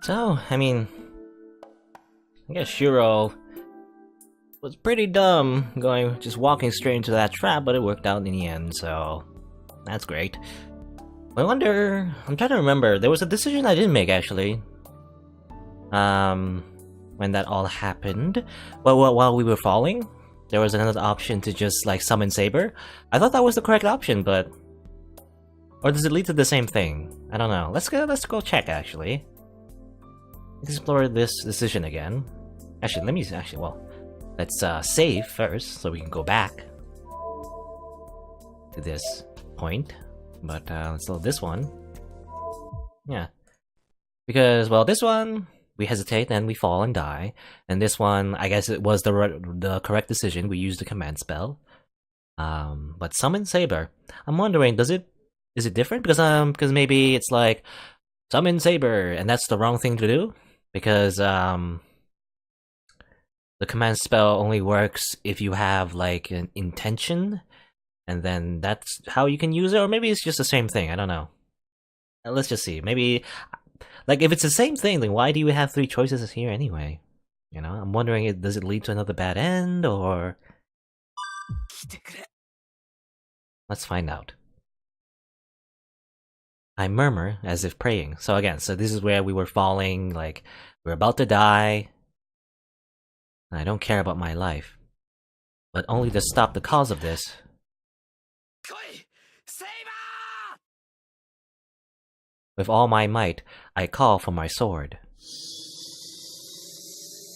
So, I mean, I guess Shirou was pretty dumb just walking straight into that trap, but it worked out in the end, so that's great. I wonder, I'm trying to remember, there was a decision I didn't make actually. When that all happened. Well, while we were falling, there was another option to just like summon Saber. I thought that was the correct option, but... Or does it lead to the same thing? I don't know. Let's go check actually. Explore this decision again. Actually, let's save first so we can go back to this point. But let's load this one. Yeah. Because, well, this one, we hesitate and we fall and die. And this one, I guess it was the correct decision. We used the command spell. But summon Saber. I'm wondering, is it different? Because maybe it's like, summon Saber, and that's the wrong thing to do? Because, the command spell only works if you have, like, an intention, and then that's how you can use it, or maybe it's just the same thing, I don't know. Let's just see, maybe, like, if it's the same thing, then why do you have 3 choices here anyway? You know, I'm wondering, does it lead to another bad end, or... Let's find out. I murmur as if praying. So again, this is where we were falling, like, we're about to die. I don't care about my life. But only to stop the cause of this. With all my might, I call for my sword.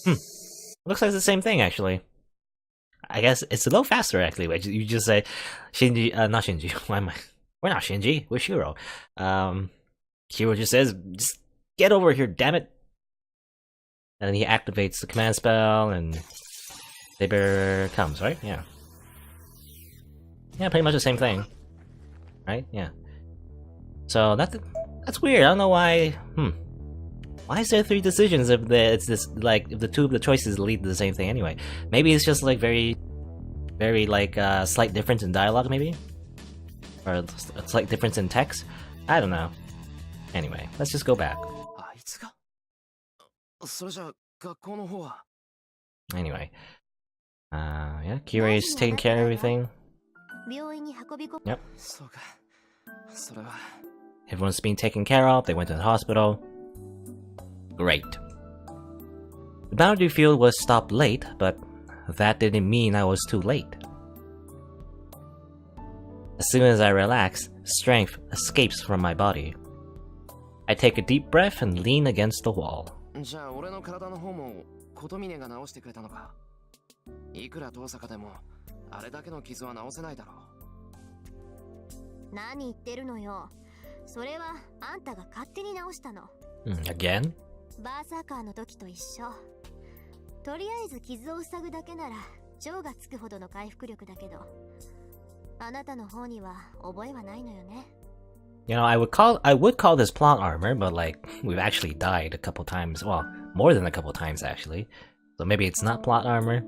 Looks like the same thing, actually. I guess it's a little faster, actually. You just say, Shinji, not Shinji, why am I... We're not Shinji, we're Shirou. Shirou just says, just get over here, damn it! And then he activates the command spell, and Saber comes, right? Yeah. Yeah, pretty much the same thing. Right? Yeah. So, that's weird, I don't know why... Why is there 3 decisions if if the 2 of the choices lead to the same thing anyway? Maybe it's just like very, like, slight difference in dialogue, maybe? Or a slight difference in text? I don't know. Anyway, let's just go back. Anyway. Yeah, Kirei's taking care of everything. Yep. Everyone's being taken care of, they went to the hospital. Great. The boundary field was stopped late, but that didn't mean I was too late. As soon as I relax, strength escapes from my body. I take a deep breath and lean against the wall. Again? バーサーカーの時と一緒。とりあえず傷を塞ぐだけなら超がつくほどの回復力だけど、あなたの方には覚えはないのよね。You know, I would call this plot armor, but like we've actually died a couple times. Well, more than a couple times actually. So maybe it's not plot armor.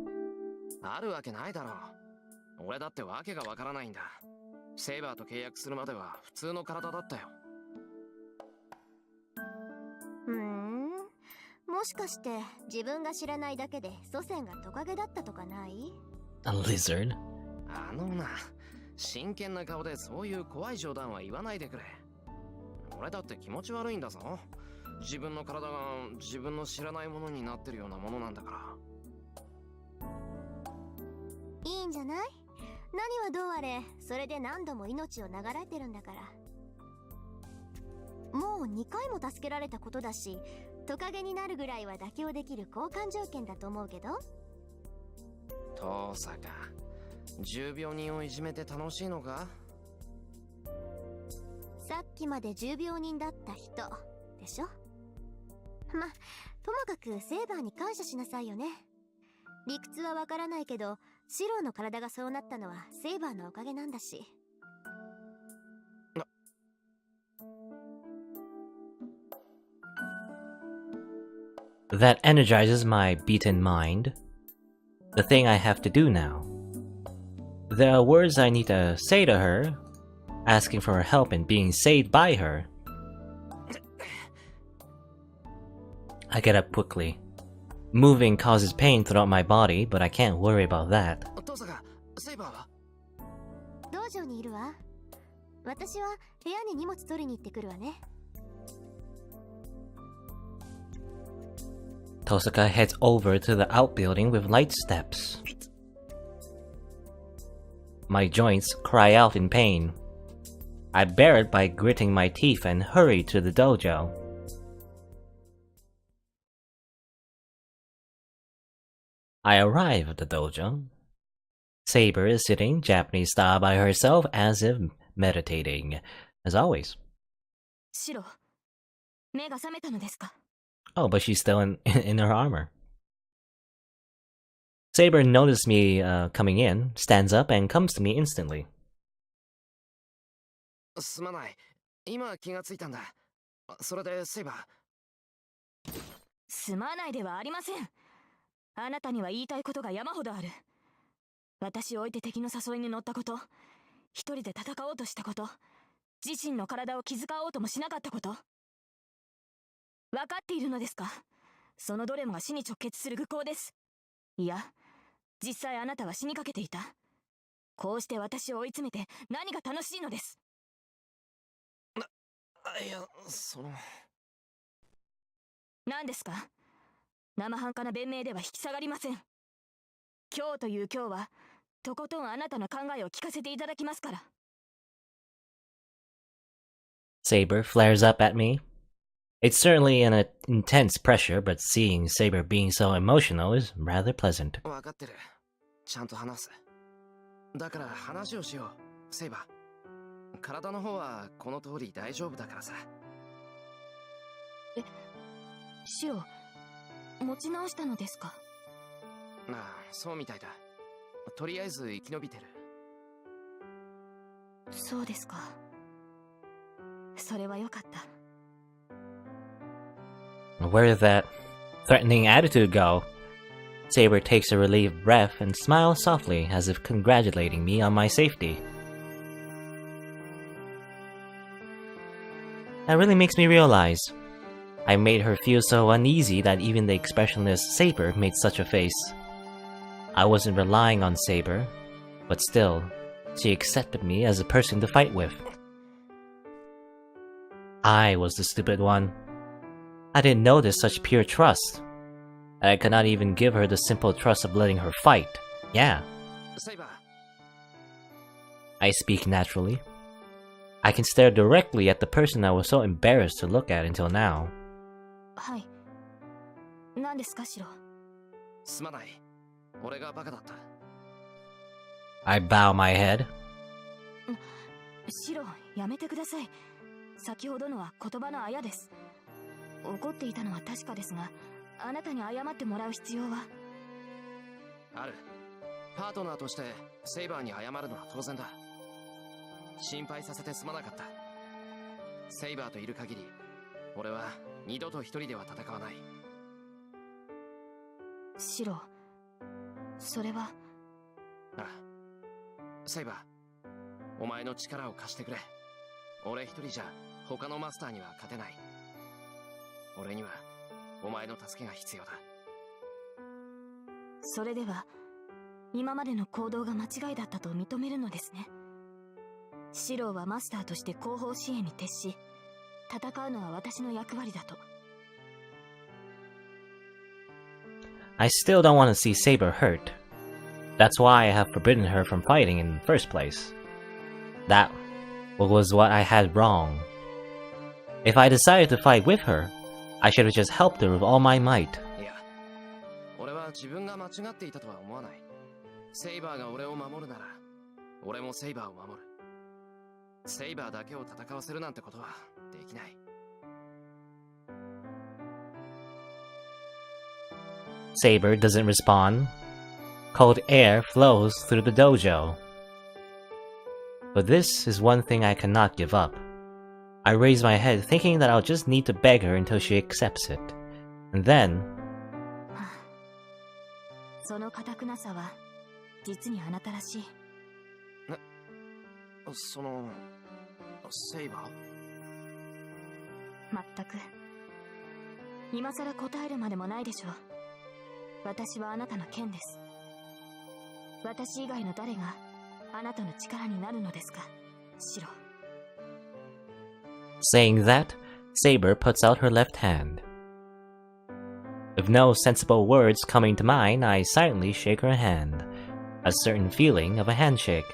あるわけないだろう。俺だってわけがわからないんだ。セイバーと契約するまでは普通の体だったよ。もしかして自分が知らないだけで祖先がトカゲだったとかない？ A lizard? あのな、真剣な顔でそういう怖い冗談は言わないでくれ。俺だって気持ち悪いんだぞ。自分の体が自分の知らないものになってるようなものなんだから。いいんじゃない？何はどうあれ、それで何度も命を流られてるんだから。もう2回も助けられたことだし、トカゲになるぐらいは妥協できる交換条件だと思うけど。父さか、重病人をいじめて楽しいのか？さっきまで重病人だった人でしょ。ともかくセーバーに感謝しなさいよね。理屈はわからないけど、シローの体がそうなったのはセーバーのおかげなんだし。That energizes my beaten mind. The thing I have to do now. There are words I need to say to her, asking for her help in being saved by her. I get up quickly. Moving causes pain throughout my body, but I can't worry about that. 父さんがセイバーは道場にいるわ。私は部屋に荷物取りに行ってくるわね。Tosaka heads over to the outbuilding with light steps. My joints cry out in pain. I bear it by gritting my teeth and hurry to the dojo. I arrive at the dojo. Saber is sitting Japanese style by herself as if meditating, as always. シロ、目が覚めたのですか? Oh, but she's still in her armor. Saber noticed me coming in, stands up, and comes to me instantly. すまない。今気がついたんだ。それでセイバー。すまないではありません。あなたには言いたいことが山ほどある。私を置いて敵の誘いに乗ったこと、一人で戦おうとしたこと、自身の体を気遣おうともしなかったこと。分かっているのですか？そのどれもが死に直結する愚行です。いや、実際あなたは死にかけていた。こうして私を追い詰めて何が楽しいのです。いや、その。何ですか？生半可な弁明では引き下がりません。今日という今日は、とことんあなたの考えを聞かせていただきますから。Saber flares up at me. It's certainly an intense pressure, but seeing Saber being so emotional is rather pleasant. 分かってる。ちゃんと話す。だから話をしよう、セイバー。体の方はこの通り大丈夫だからさ。シロ、持ち直したのですか？ああ、そうみたいだ。とりあえず生き延びてる。そうですか。それはよかった。Where did that threatening attitude go? Saber takes a relieved breath and smiles softly as if congratulating me on my safety. That really makes me realize I made her feel so uneasy that even the expressionless Saber made such a face. I wasn't relying on Saber, but still, she accepted me as a person to fight with. I was the stupid one. I didn't notice such pure trust. I could not even give her the simple trust of letting her fight. Yeah. Saber. I speak naturally. I can stare directly at the person I was so embarrassed to look at until now. はい。何ですか、シロ。すまない。俺がバカだった。I bow my head. シロ、やめてください。先ほどのは言葉のあやです。怒っていたのは確かですが、あなたに謝ってもらう必要は。ある。パートナーとしてセイバーに謝るのは当然だ。心配させてすまなかった。セイバーといる限り、俺は二度と一人では戦わない。シロ、それは。ああ、セイバー、お前の力を貸してくれ。俺一人じゃ他のマスターには勝てない。俺にはお前の助けが必要だ。それでは今までの行動が間違いだったと認めるのですね。シローはマスターとして後方支援に徹し、戦うのは私の役割だと。I still don't want to see Saber hurt. That's why I have forbidden her from fighting in the first place. That was what I had wrong. If I decided to fight with her, I should have just helped her with all my might. いや、俺は自分が間違っていたとは思わない。セイバーが俺を守るなら、俺もセイバーを守る。セイバーだけを戦わせるなんてことはできない。Saber doesn't respond. Cold air flows through the dojo. But this is one thing I cannot give up. I raise my head thinking that I'll just need to beg her until she accepts it. And then... その堅くなさは実にあなたらしい。そのセイバー？全く。今さら答えるまでもないでしょう。私はあなたの剣です。私以外の誰があなたの力になるのですか、シロ。Saying that, Saber puts out her left hand. With no sensible words coming to mind, I silently shake her hand. A certain feeling of a handshake.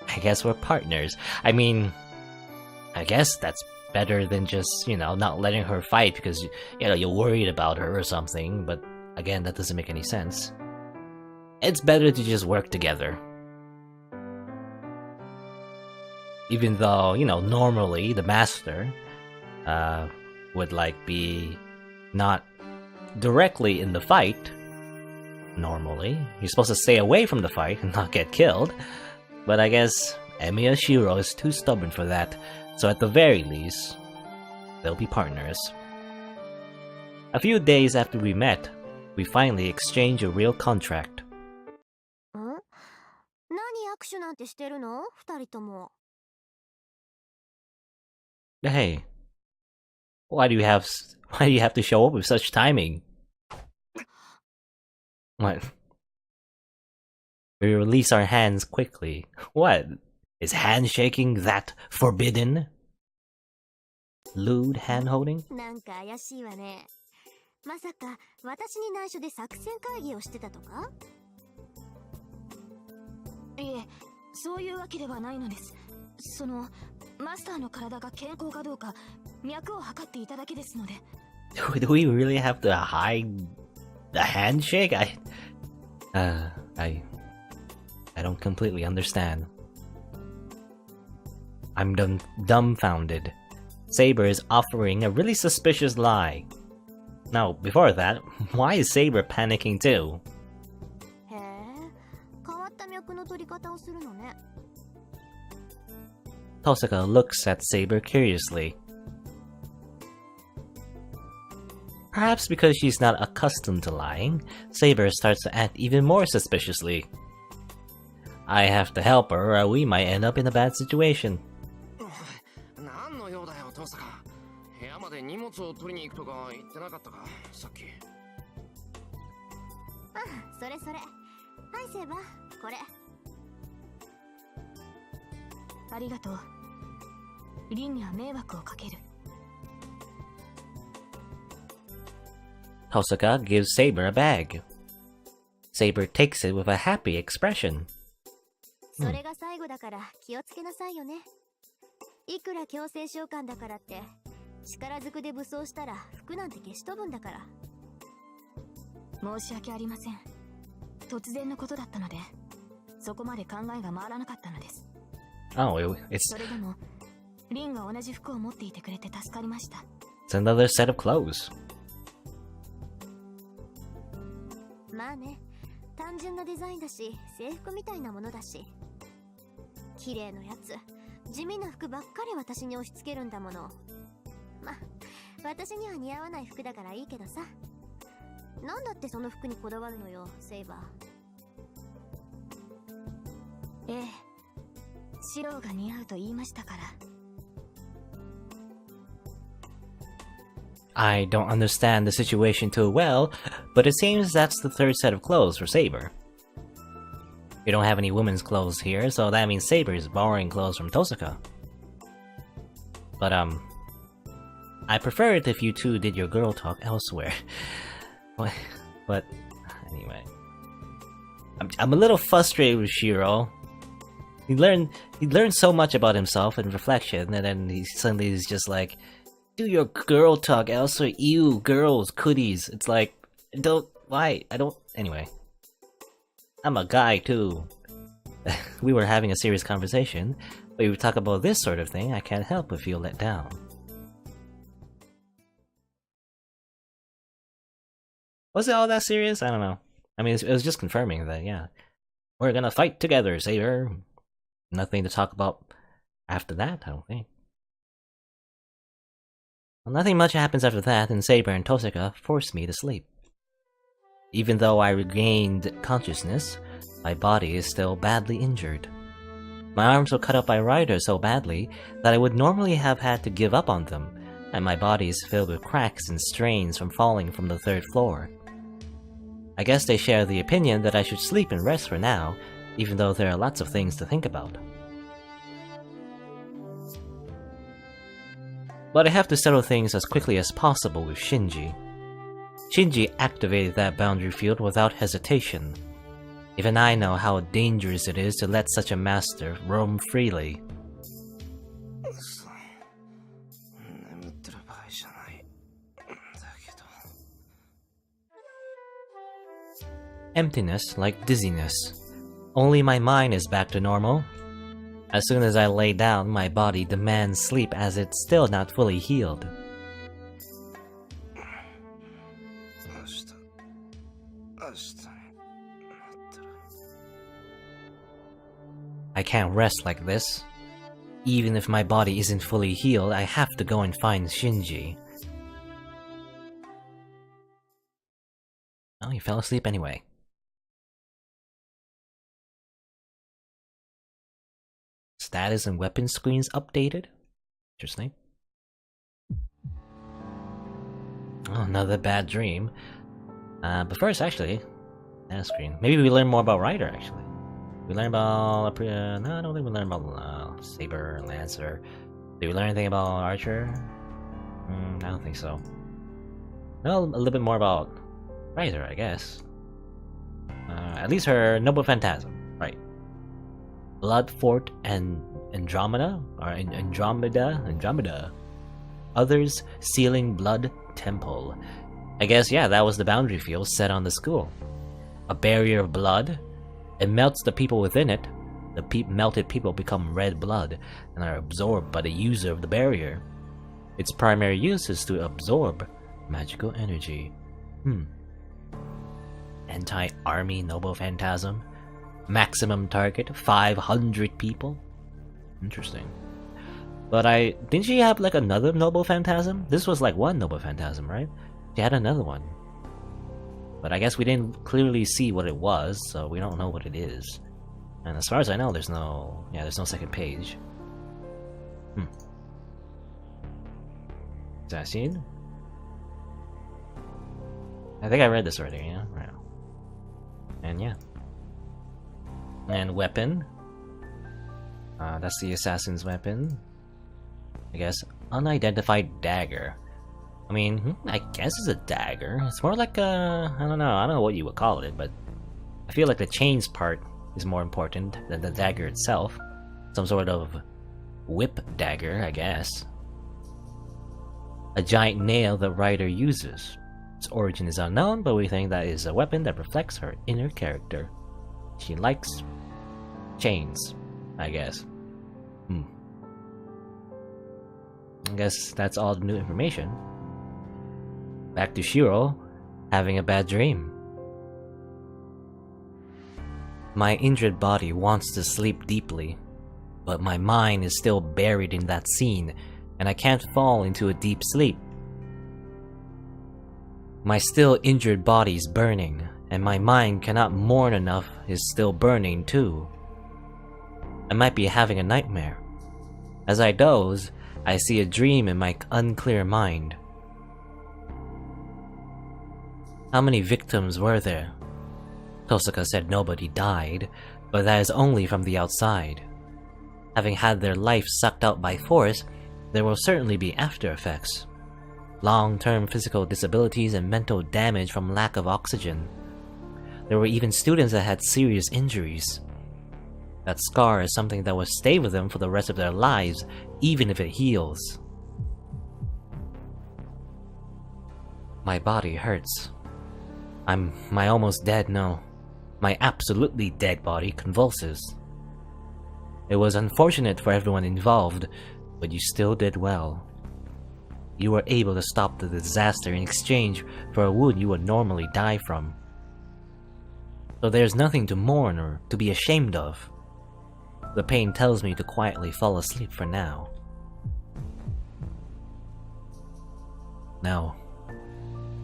I guess we're partners. I mean, I guess that's better than just, not letting her fight because, you're worried about her or something, but again, that doesn't make any sense. It's better to just work together. Even though, normally the master would be not directly in the fight. Normally, you're supposed to stay away from the fight and not get killed. But I guess Emiya Shirou is too stubborn for that, so at the very least, they'll be partners. A few days after we met, we finally exchanged a real contract. 何握手なんてしてるの？二人とも。Hey, why do you have to show up with such timing? What? We release our hands quickly. What? Is handshaking that forbidden? Lewd hand-holding? なんか怪しいわね。まさか私に内緒で作戦会議をしてたとか？いえ、そういうわけではないのです。マスターの体が健康かどうか脈を測っていただけですので。Do we really have to hide the handshake? I don't completely understand. I'm dumbfounded. Saber is offering a really suspicious lie. Now, before that, why is Saber panicking too? へえ、変わった脈の取り方をするのね。Tosaka looks at Saber curiously. Perhaps because she's not accustomed to lying, Saber starts to act even more suspiciously. I have to help her or we might end up in a bad situation. 何の用だよ、トサカ。部屋まで荷物を取りに行くとか言ってなかったか、さっき。あ、それ。はい、セーバー、これ。ありがとう。リンには迷惑をかける。Tosaka gives Saber a bag. Saber takes it with a happy expression. それが最後だから気をつけなさいよね。いくら強制召喚だからって力ずくで武装したら服なんて消し飛ぶんだから。申し訳ありません。突然のことだったのでそこまで考えが回らなかったのです。Oh, it's それでもリンが同じ服を持っていてくれて助かりました。another set of clothes. まあね、単純なデザインだし制服みたいなものだし、綺麗なやつ、地味な服ばっかり私に押し付けるんだもの。まあ私には似合わない服だからいいけどさ。なんだってその服にこだわるのよ、セイバー。ええ、白が似合うと言いましたから。I don't understand the situation too well, but it seems that's the third set of clothes for Saber. We don't have any women's clothes here, so that means Saber is borrowing clothes from Tosaka. But, I prefer it if you two did your girl talk elsewhere. But, anyway. I'm a little frustrated with Shirou. He learned so much about himself in reflection, and then he's just like, do your girl talk elsewhere, ew, girls, cooties. It's like, anyway. I'm a guy too. We were having a serious conversation, but if we talk about this sort of thing, I can't help but feel let down. Was it all that serious? I don't know. I mean, it was just confirming that, yeah. We're gonna fight together, Saber. Nothing to talk about after that, I don't think. Well, nothing much happens after that, and Saber and Tosaka force me to sleep. Even though I regained consciousness, my body is still badly injured. My arms were cut up by riders so badly that I would normally have had to give up on them, and my body is filled with cracks and strains from falling from the 3rd floor. I guess they share the opinion that I should sleep and rest for now, even though there are lots of things to think about. But I have to settle things as quickly as possible with Shinji. Shinji activated that boundary field without hesitation. Even I know how dangerous it is to let such a master roam freely. Emptiness like dizziness. Only my mind is back to normal. As soon as I lay down, my body demands sleep as it's still not fully healed. I can't rest like this. Even if my body isn't fully healed, I have to go and find Shinji. Oh, he fell asleep anyway. Status and weapon screens updated? Interesting. Oh, another bad dream. But first, actually, that screen. Maybe we learn more about Ryder, actually. We learn about... no, I don't think we learn about Saber, Lancer. Did we learn anything about Archer? I don't think so. Well, a little bit more about Ryder, I guess. At least her Noble Phantasm, right. Blood Fort and Andromeda? Or Andromeda? Others Sealing Blood Temple. I guess, yeah, that was the boundary field set on the school. A barrier of blood. It melts the people within it. The melted people become red blood and are absorbed by the user of the barrier. Its primary use is to absorb magical energy. Anti-army Noble Phantasm. Maximum target 500 people. Interesting. But didn't she have like another Noble Phantasm? This was like one Noble Phantasm, right? She had another one. But I guess we didn't clearly see what it was, so we don't know what it is. And as far as I know, there's no second page. Is that a scene? I think I read this already, yeah? Right. And yeah. And weapon. That's the assassin's weapon. I guess unidentified dagger. I mean, I guess it's a dagger. It's more like a... I don't know what you would call it, but I feel like the chains part is more important than the dagger itself. Some sort of whip dagger, I guess. A giant nail the writer uses. Its origin is unknown, but we think that is a weapon that reflects her inner character. She likes chains, I guess. I guess that's all the new information. Back to Shirou, having a bad dream. My injured body wants to sleep deeply, but my mind is still buried in that scene, and I can't fall into a deep sleep. My still injured body is burning, and my mind cannot mourn enough is still burning too. I might be having a nightmare. As I doze, I see a dream in my unclear mind. How many victims were there? Tosaka said nobody died, but that is only from the outside. Having had their life sucked out by force, there will certainly be after effects. Long-term physical disabilities and mental damage from lack of oxygen. There were even students that had serious injuries. That scar is something that will stay with them for the rest of their lives, even if it heals. My body hurts. My almost dead, no. My absolutely dead body convulses. It was unfortunate for everyone involved, but you still did well. You were able to stop the disaster in exchange for a wound you would normally die from. So there's nothing to mourn or to be ashamed of. The pain tells me to quietly fall asleep for now. No.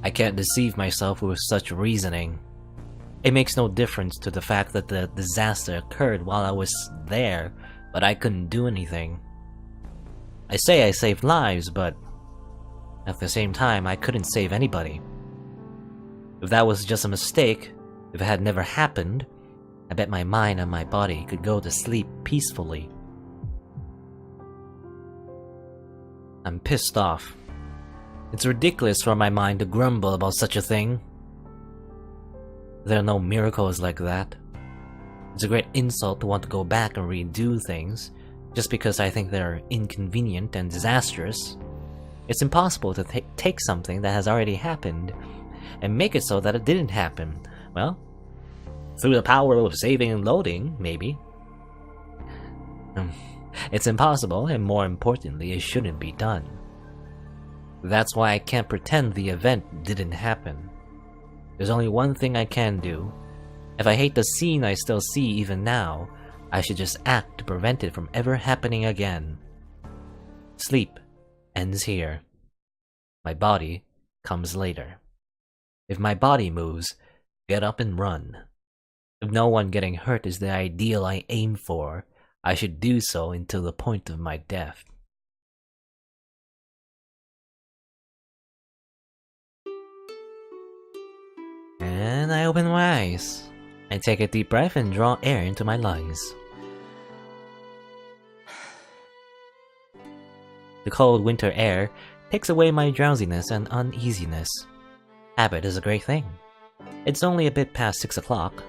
I can't deceive myself with such reasoning. It makes no difference to the fact that the disaster occurred while I was there, but I couldn't do anything. I say I saved lives, but At the same time, I couldn't save anybody. If that was just a mistake, if it had never happened, I bet my mind and my body could go to sleep peacefully. I'm pissed off. It's ridiculous for my mind to grumble about such a thing. There are no miracles like that. It's a great insult to want to go back and redo things, just because I think they're inconvenient and disastrous. It's impossible to take something that has already happened and make it so that it didn't happen. Well, through the power of saving and loading, maybe. It's impossible, and more importantly, it shouldn't be done. That's why I can't pretend the event didn't happen. There's only one thing I can do. If I hate the scene I still see even now, I should just act to prevent it from ever happening again. Sleep ends here. My body comes later. If my body moves, get up and run. If no one getting hurt is the ideal I aim for, I should do so until the point of my death. And I open my eyes. I take a deep breath and draw air into my lungs. The cold winter air takes away my drowsiness and uneasiness. Habit is a great thing. It's only a bit past 6 o'clock.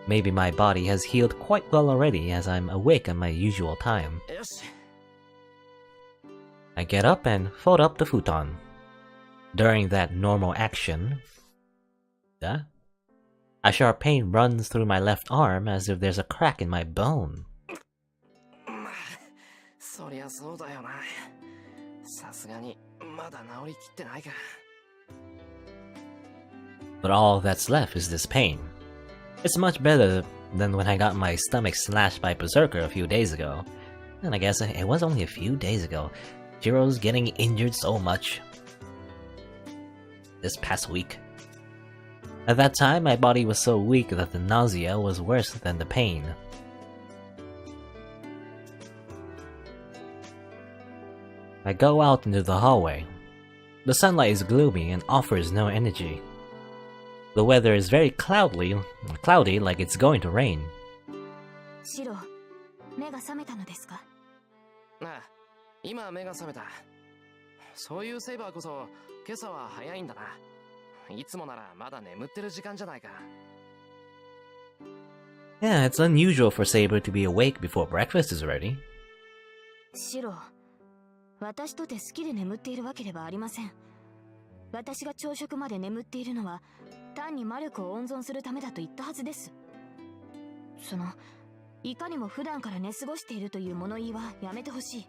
Maybe my body has healed quite well already as I'm awake at my usual time. I get up and fold up the futon. During that normal action, a sharp pain runs through my left arm as if there's a crack in my bone. But all that's left is this pain. It's much better than when I got my stomach slashed by Berserker a few days ago. And I guess it was only a few days ago. Shirou's getting injured so much. This past week. At that time, my body was so weak that the nausea was worse than the pain. I go out into the hallway. The sunlight is gloomy and offers no energy. The weather is very cloudy like it's going to rain. Shirou, 目が覚めたのですか? ああ、今目が覚めた。そういうセイバーこそ今朝は早いんだな。いつもならまだ眠ってる時間じゃないか。Yeah, it's unusual for Saber to be awake before breakfast is ready. シロ、私とて好きで眠っているわけではありません。私が朝食まで眠っているのは単に魔力を温存するためだと言ったはずです。いかにも普段から寝過ごしているという物言いはやめてほしい。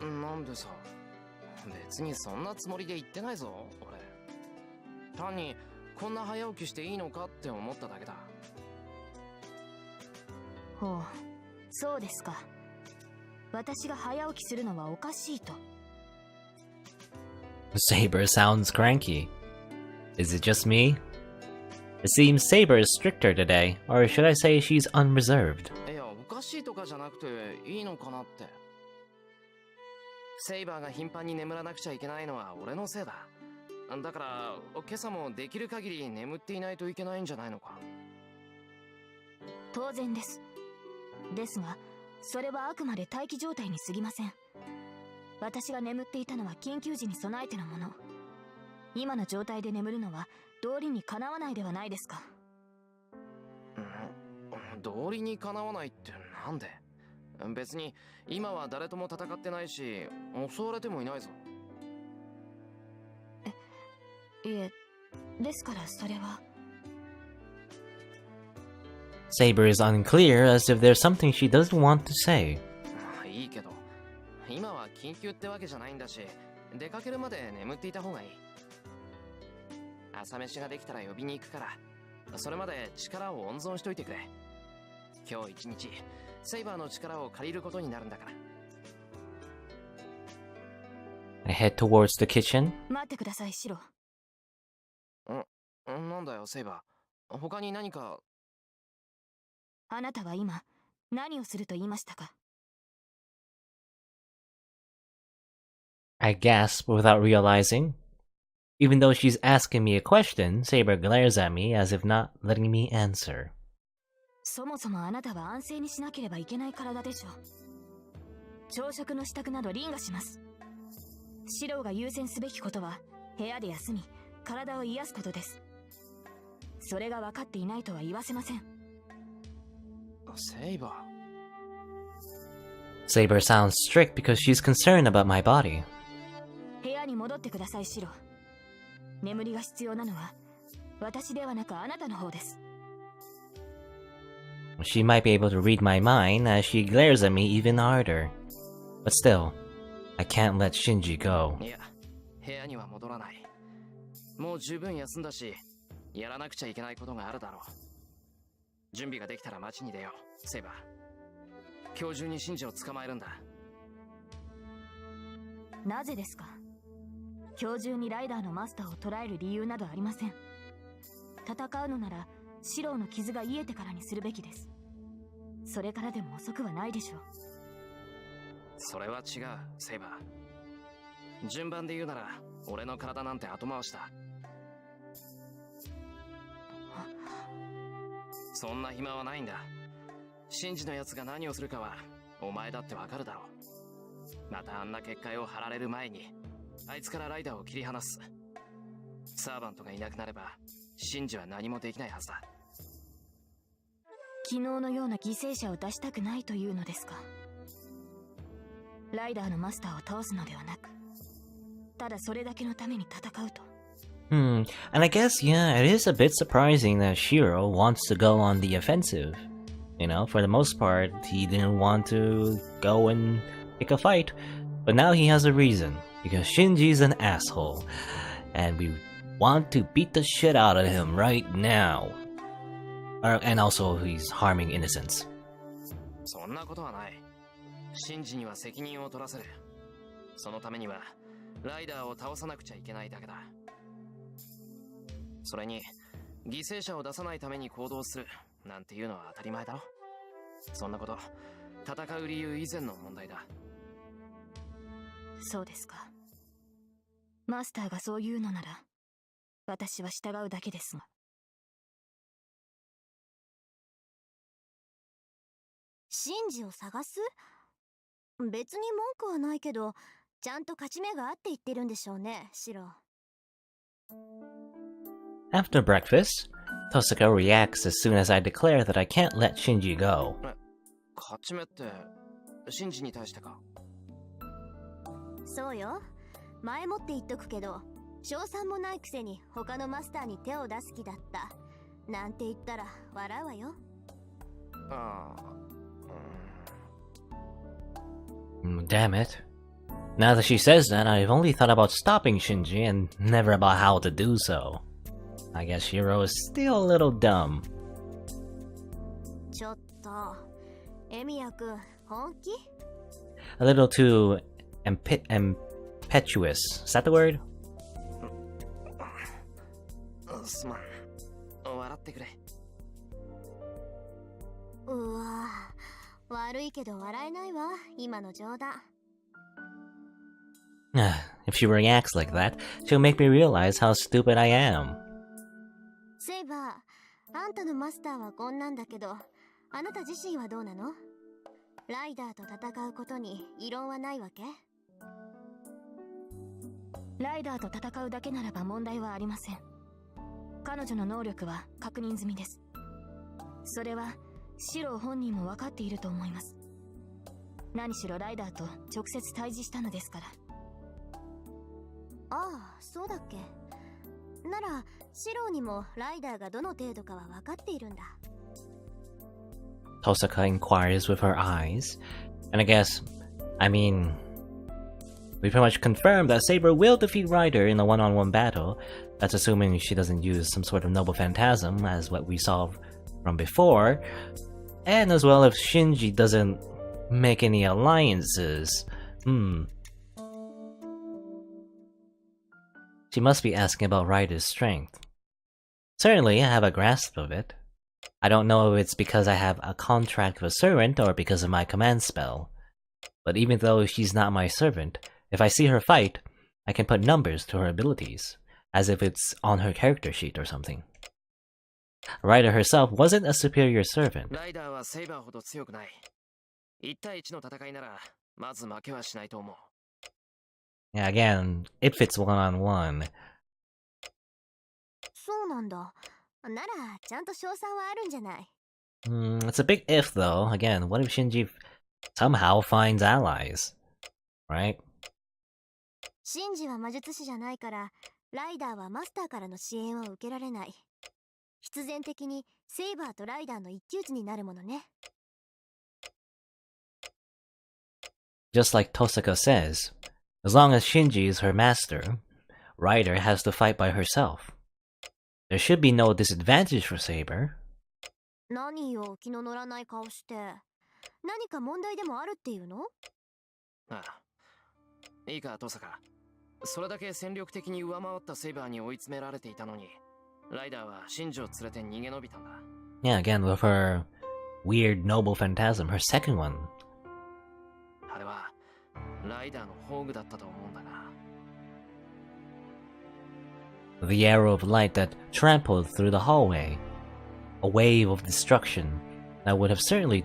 なんでさ、別にそんなつもりで言ってないぞ、俺。単にこんな早起きしていいのかって思っただけだ。ほう、そうですか。私が早起きするのはおかしいと。Saber sounds cranky. Is it just me? It seems Saber is stricter today, or should I say she's unreserved. いや、おかしいとかじゃなくていいのかなって。セイバーが頻繁に眠らなくちゃいけないのは俺のせいだ。だから今朝もできる限り眠っていないといけないんじゃないのか。当然です。ですが、それはあくまで待機状態に過ぎません。私が眠っていたのは緊急時に備えてのもの。今の状態で眠るのは道理にかなわないではないですか。道理にかなわないってなんで？別に今は誰とも戦ってないし、襲われてもいないぞ。いえ、ですからそれは。Saber is unclear, as if there's something she doesn't want to say. いいけど、今は緊急ってわけじゃないんだし、出かけるまで眠っていた方がいい。朝飯ができたら呼びに行くから、それまで力を温存しといてくれ。今日一日、セイバーの力を借りることになるんだから。I head towards the kitchen. 待ってください、シロ。なんだよ、セイバー。他に何か。あなたは今、何をすると言いましたか？ I gasp without realizing. Even though she's asking me a question, Saber glares at me as if not letting me answer. そもそもあなたは安静にしなければいけない体でしょう。朝食の支度など凛がします。シローが優先すべきことは部屋で休み、体を癒すことです。それが分かっていないとは言わせません。セイバー。 Saber sounds strict because she's concerned about my body. 部屋に戻ってください、シロー。眠りが必要なのは私ではなくあなたの方です。 She might be able to read my mind as she glares at me even harder. But still, I can't let Shinji go. いや、部屋には戻らない。もう十分休んだし、やらなくちゃいけないことがあるだろう。準備ができたら街に出よう、セイバー。今日中にシンジを捕まえるんだ。なぜですか？今日中にライダーのマスターを捕らえる理由などありません。戦うのならシローの傷が癒えてからにするべきです。それからでも遅くはないでしょう。それは違う、セイバー。順番で言うなら俺の体なんて後回しだ。そんな暇はないんだ。シンジのやつが何をするかはお前だってわかるだろう。またあんな結界を張られる前にあいつからライダーを切り離す。サーバントがいなくなればシンジは何もできないはずだ。昨日のような犠牲者を出したくないというのですか？ライダーのマスターを倒すのではなく、ただそれだけのために戦うと。And I guess, yeah, it is a bit surprising that Shirou wants to go on the offensive. You know, for the most part, he didn't want to go and pick a fight, but now he has a reason, because Shinji's an asshole, and we want to beat the shit out of him right now. And also, he's harming innocents. そんなことはない。シンジには責任を取らせる。そのためにはライダーを倒さなくちゃいけないだけだ。それに犠牲者を出さないために行動するなんていうのは当たり前だろ。そんなこと戦う理由以前の問題だ。そうですか。マスターがそう言うのなら私は従うだけですが。シンジを探す？別に文句はないけど、ちゃんと勝ち目があって言ってるんでしょうね、シロ。After breakfast, Tosaka reacts as soon as I declare that I can't let Shinji go. 勝ち目ってシンジに対してか？そうよ。前もって言っとくけど、賞賛もないくせに他のマスターに手を出す気だった。なんて言ったら笑うわよ。ああ。Damn it. Now that she says that, I've only thought about stopping Shinji and never about how to do so. I guess Shirou is still a little dumb. ちょっと、エミヤくん、本気？ A little too impetuous. Is that the word? すまん。笑ってくれ。うわぁ、悪いけど笑えないわ、今の冗談。If she reacts like that, she'll make me realize how stupid I am. セイバー、あんたのマスターはこんなんだけど、あなた自身はどうなの？ライダーと戦うことに異論はないわけ？ライダーと戦うだけならば問題はありません。彼女の能力は確認済みです。それはシロー本人も分かっていると思います。何しろライダーと直接対峙したのですから。ああ、そうだっけ。ならシローにもライダーがどの程度かは分かっているんだ。Tosaka inquires with her eyes, and I mean, we pretty much confirmed that Saber will defeat Ryder in a one-on-one battle. That's assuming she doesn't use some sort of noble phantasm, as what we saw from before, and as well if Shinji doesn't make any alliances. She must be asking about Ryder's strength. Certainly, I have a grasp of it. I don't know if it's because I have a contract with a servant or because of my command spell. But even though she's not my servant, if I see her fight, I can put numbers to her abilities, as if it's on her character sheet or something. Ryder herself wasn't a superior servant. ライダーはセイバーほど強くない。1対1の戦いなら、まず負けはしないと思う。Yeah, again, it fits one-on-one. そうなんだ。ならちゃんと勝算はあるんじゃない。It's a big if, though. Again, what if Shinji somehow finds allies? Right? シンジは魔術師じゃないから、ライダーはマスターからの支援を受けられない。必然的にセイバーとライダーの一騎打ちになるものね。Just like Tosaka says, as long as Shinji is her master, Ryder has to fight by herself. There should be no disadvantage for Saber. 何よ、気の乗らない顔して。何か問題でもあるっていうの？ああ。いいか、トサカ。それだけ戦力的に上回ったセイバーに追い詰められていたのに、ライダーはシンジを連れて逃げ延びたんだ。Yeah, again with her weird noble phantasm, her second one. あれは、ライダーの宝具だったと思うんだが。The arrow of light that trampled through the hallway. A wave of destruction that would have certainly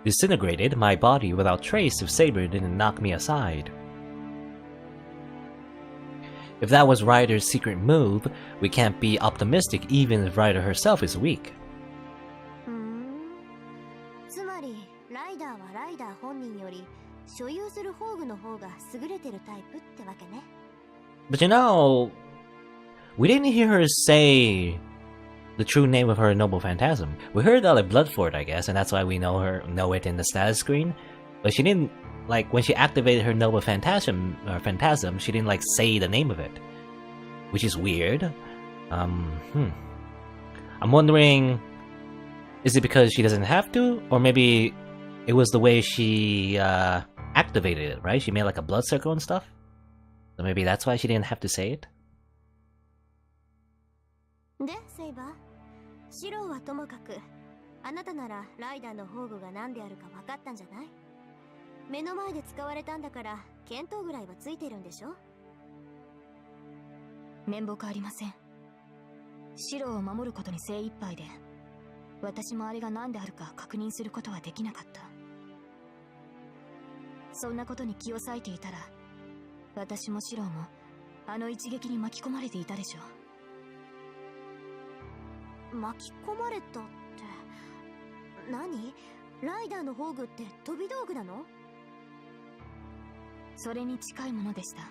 disintegrated my body without trace if Saber didn't knock me aside. If that was Ryder's secret move, we can't be optimistic even if Ryder herself is weak. つまり、ライダーはライダー本人より所有する宝具の方が優れてるタイプってわけね。But you know, we didn't hear her say the true name of her noble phantasm. We heard that like Bloodfort, I guess, and that's why we know it in the status screen. But she didn't, like, when she activated her noble phantasm, she didn't like say the name of it, which is weird. I'm wondering, is it because she doesn't have to, or maybe it was the way she activated it, right? She made like a blood circle and stuff. So maybe that's why she didn't have to say it. で、セイバー、シローはともかく、あなたならライダーの宝具が何であるか分かったんじゃない？目の前で使われたんだから、見当ぐらいはついてるんでしょ？面目ありません。シローを守ることに精一杯で、私もあれが何であるか確認することはできなかった。そんなことに気を割いていたら、私もシローもあの一撃に巻き込まれていたでしょう。巻き込まれたって、何？ライダーの宝具って飛び道具なの？それに近いものでした。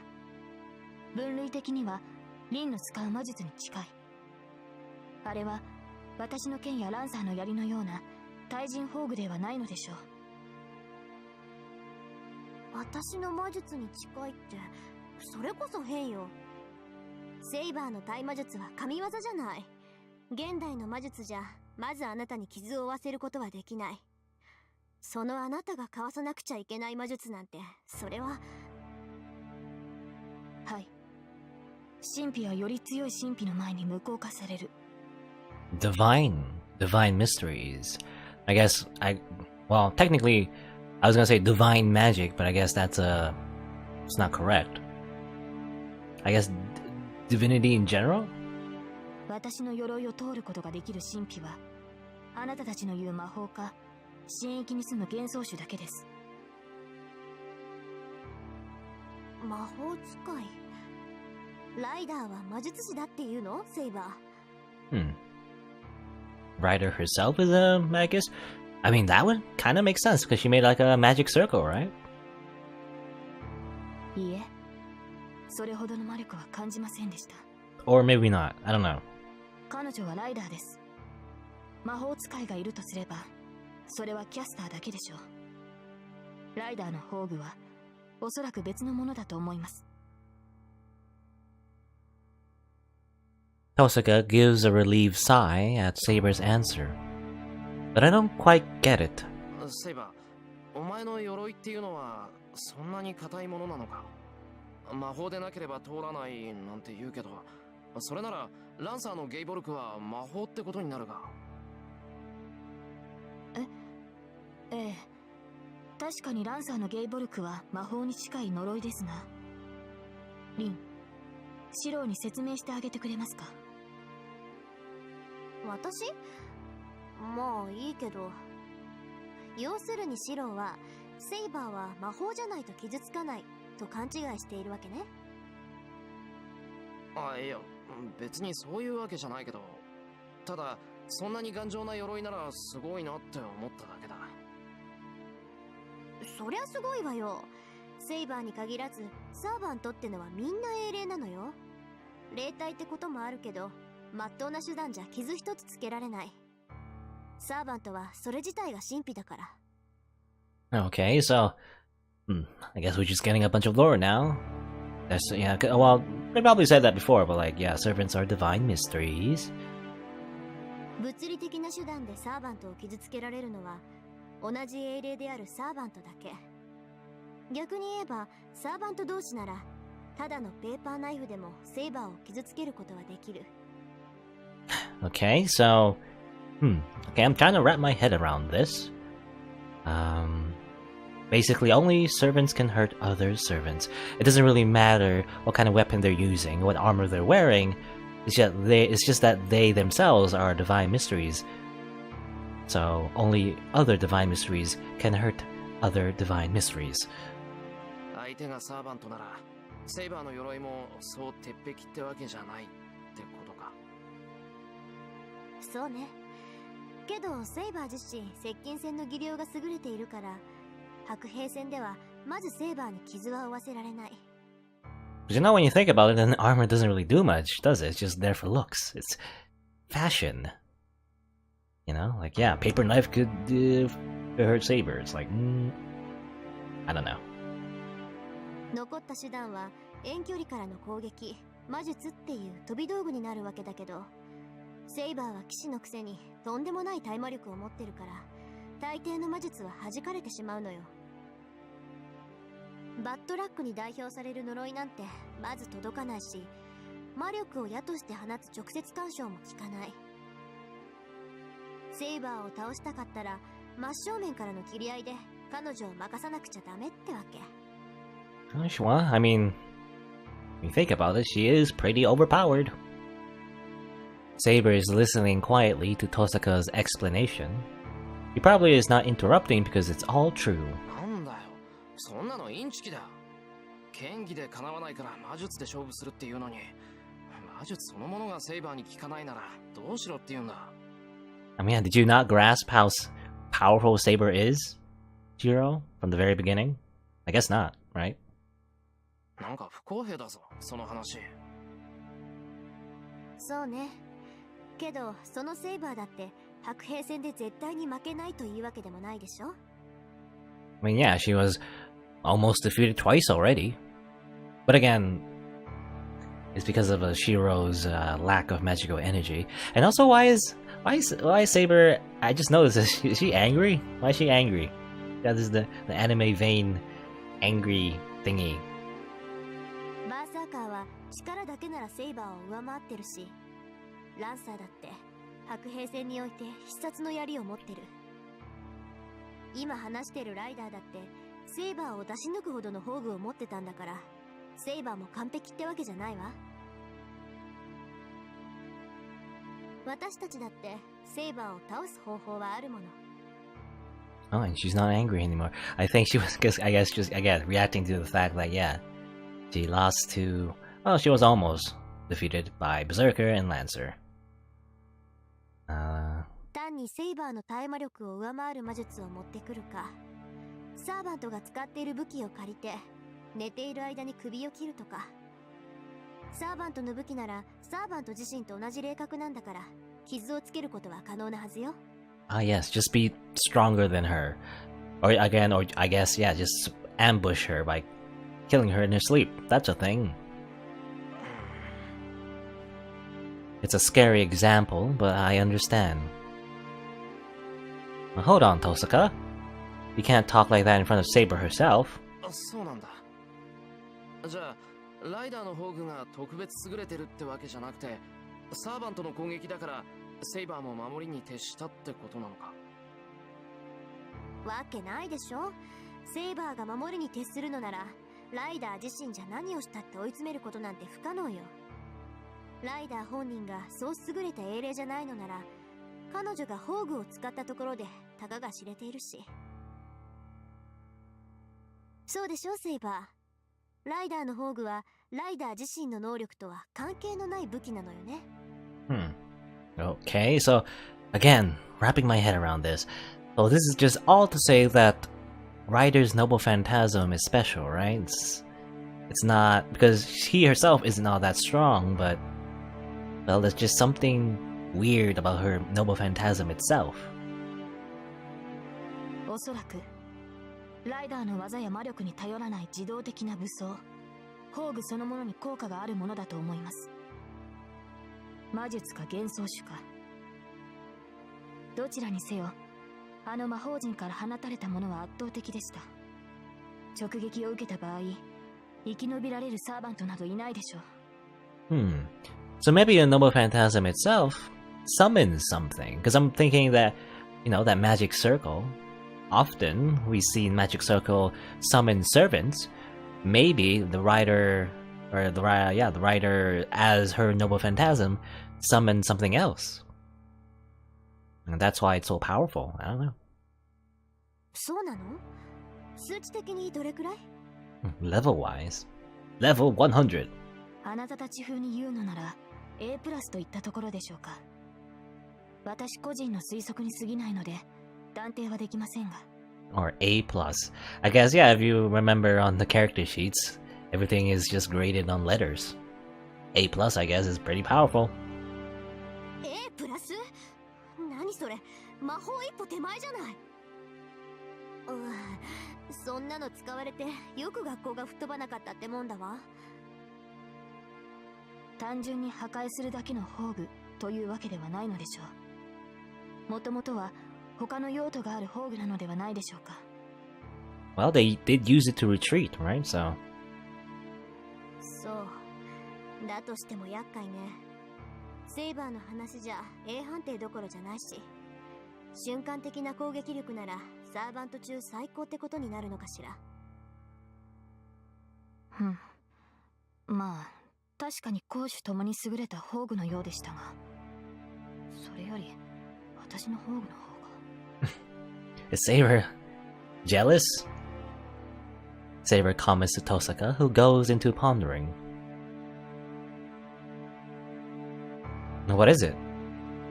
分類的にはリンの使う魔術に近い。あれは私の剣やランサーの槍のような対人宝具ではないのでしょう。私の魔術に近いって、それこそ変よ。セイバーの対魔術は神業じゃない。現代の魔術じゃ、まずあなたに傷を負わせることはできない。そのあなたが交わさなくちゃいけない魔術なんて、それは。はい。神秘はより強い神秘の前に無効化される。Divine mysteries. I guess well, technically, I was gonna say divine magic, but I guess it's not correct. I guess divinity in general? 私の鎧を通ることができる神秘は、あなたたちの言う魔法か、神域に住む幻想種だけです。魔法使い。ライダーは魔術師だっていうの？セイバー。Ryder herself is a magus? I mean, that would kind of make sense because she made like a magic circle, right? いいえ、それほどの魔力は感じませんでした。Or maybe not. I don't know. 彼女はライダーです。魔法使いがいるとすれば、それはキャスターだけでしょう。ライダーの宝具はおそらく別のものだと思います。Tosaka gives a relieved sigh at Saber's answer. But I don't quite get it. セイバー、お前の鎧っていうのはそんなに硬いものなのか？魔法でなければ通らないなんて言うけど、それならランサーのゲイボルクは魔法ってことになるが。ええ、確かにランサーのゲイボルクは魔法に近い呪いですが、リン、シローに説明してあげてくれますか？私？まあいいけど。要するにシローはセイバーは魔法じゃないと傷つかないと勘違いしているわけね。あ、いや、別にそういうわけじゃないけど、ただそんなに頑丈な鎧ならすごいなって思っただけだ。そりゃすごいわよ。セイバーに限らずサーバントってのはみんな英霊なのよ。霊体ってこともあるけど、まっとうな手段じゃ傷一つつけられない。サーバントはそれ自体が神秘だから。Okay, so I guess we're just getting a bunch of lore now. That's yeah. Well, they probably said that before, but like, yeah, servants are divine mysteries. 物理的な手段でサーバントを傷つけられるのは同じ英霊であるサーバントだけ。逆に言えばサーバント同士ならただのペーパーナイフでもセイバーを傷つけることはできる。Okay, so okay, I'm trying to wrap my head around this. Basically, only servants can hurt other servants. It doesn't really matter what kind of weapon they're using, what armor they're wearing. It's just that they themselves are divine mysteries. So only other divine mysteries can hurt other divine mysteries. 相手がサーバントなら、セイバーの鎧もそう鉄壁ってわけじゃないってことか。そうね。けどセイバー自身接近戦の技量が優れているから、白兵戦ではまずセイバーに傷は負わせられない。But you know, when you think about it, then armor doesn't really do much, does it? It's just there for looks. It's fashion. You know, like, yeah, paper knife could hurt saber. It's like, I don't know. 残った手段は遠距離からの攻撃、魔術っていう飛び道具になるわけだけど、セイバーは騎士のくせにとんでもない対魔力を持ってるから、大抵の魔術は弾かれてしまうのよ。バッドラックに代表される呪いなんてまず届かないし、魔力を矢として放つ直接干渉も効かない。セイバーを倒したかったら真正面からの切り合いで彼女を任さなくちゃダメってわけ。Well, I mean, when you think about it, she is pretty overpowered. Saber is listening quietly to Tosaka's explanation. He probably is not interrupting because it's all true. なんだよ、そんなのインチキだ。剣技で叶わないから魔術で勝負するっていうのに、魔術そのものがセイバーに効かないならどうしろって言うんだ。I mean, did you not grasp how powerful Saber is, Shirou, from the very beginning? I guess not, right? なんか不公平だぞ、その話。そうね。けどそのセイバーだって白兵戦で絶対に負けないというわけでもないでしょ。 I mean, yeah, she was almost defeated twice already. But again, it's because of Shirou's lack of magical energy. And also, why is Saber? I just noticed this. Is she angry? Why is she angry? That is the anime vein angry thingy. バーサーカーは力だけならセイバーを上回ってるし、ランサーだって白兵戦において必殺の槍を持ってる。今話してるライダーだってセイバーを出し抜くほどの宝具を持ってたんだから、セイバーも完璧ってわけじゃないわ。私たちだってセイバーを倒す方法はあるもの。Oh, and she's not angry anymore. I think she was, I guess, just again reacting to the fact that yeah, she lost to. Well, she was almost defeated by Berserker and Lancer. 単にセイバーの耐え魔力を上回る魔術を持ってくるか、サーバントが使っている武器を借りて寝ている間に首を切るとか。サーバントの武器ならサーバント自身と同じ霊格なんだから、傷をつけることは可能なはずよ。Ah, yes, just be stronger than her. Or again, or I guess, yeah, just ambush her by killing her in her sleep. That's a thing. It's a scary example, but I understand. Now, hold on, Tosaka. You can't talk like that in front of Saber herself. あ、そうなんだ。じゃあ、ライダーの宝具が特別優れてるってわけじゃなくて、サーバントの攻撃だからセイバーも守りに徹したってことなのか。わけないでしょ。セイバーが守りに徹するのなら、ライダー自身じゃ何をしたって追い詰めることなんて不可能よ。ライダー本人がそう優れた英霊じゃないのなら、彼女が宝具を使ったところでたかが知れているし。そうでしょ、セイバー。ライダーの宝具はライダー自身の能力とは関係のない武器なのよね。Okay, so again, wrapping my head around this. So this is just all to say that Ryder's noble phantasm is special, right? It's not because she herself isn't all that strong, but well, there's just something weird about her noble phantasm itself. おそらくライダーの技や魔力に頼らない自動的な武装、宝具そのものに効果があるものだと思います。魔術か幻想種か、どちらにせよ、あの魔法陣から放たれたものは圧倒的でした。直撃を受けた場合、生き延びられるサーバントなどいないでしょう。So maybe the noble phantasm itself summons something, because I'm thinking that, you know, that magic circle. Often we see magic circle summon servants. Maybe the rider, or the rider as her noble phantasm summons something else, and that's why it's so powerful. I don't know. そうなの？数値的にどれくらい？ Level wise, level 100. あなたたち風に言うのなら A プラスといったところでしょうか。私個人の推測に過ぎないので断定はできませんが。Or A plus. I guess, yeah, if you remember on the character sheets, everything is just graded on letters. A plus, I guess, is pretty powerful. A プラス？何それ？魔法一歩手前じゃない。そんなの使われてよく学校が吹っ飛ばなかったってもんだわ。単純に破壊するだけの宝具というわけではないのでしょう。もともとは他の用途がある宝具なのではないでしょうか。Well, they did use it to retreat, right? So. そう。だとしても厄介ね。セイバーの話じゃ A 判定どころじゃないし、瞬間的な攻撃力ならサーバント中最高ってことになるのかしら。まあ確かに攻守ともに優れた宝具のようでしたが、それより私の宝具の方が。Is Saber jealous? Saber comments to Tosaka, who goes into pondering. What is it?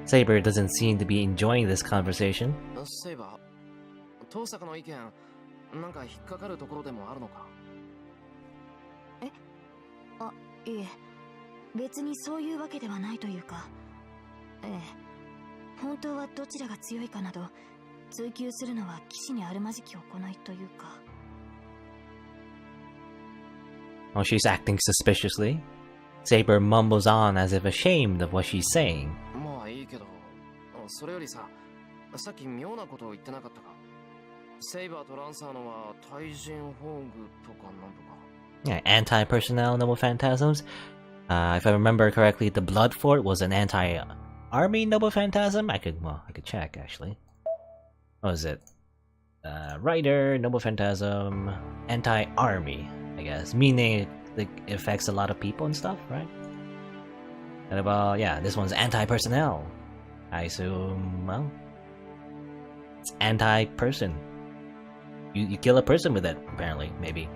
Saber doesn't seem to be enjoying this conversation. セイバー、トーサカの意見、なんか引っかかるところでもあるのか？いえ、別にそういうわけではないというか、本当はどちらが強いかなど追求するのは騎士にあるまじき行いというか。While she's acting suspiciously, Saber mumbles on as if ashamed of what she's saying. まあいいけど、それよりさ、さっき妙なことを言ってなかったか？セイバーとランサーのは対人宝具とかなんとか。Yeah, anti-personnel noble phantasms. If I remember correctly, the Blood Fort was an anti-army noble phantasm. I could check actually. What was it? Rider, noble phantasm, anti-army, I guess, meaning it affects a lot of people and stuff, right? And about, yeah, this one's anti-personnel. I assume, well, it's anti-person. You kill a person with it, apparently, maybe.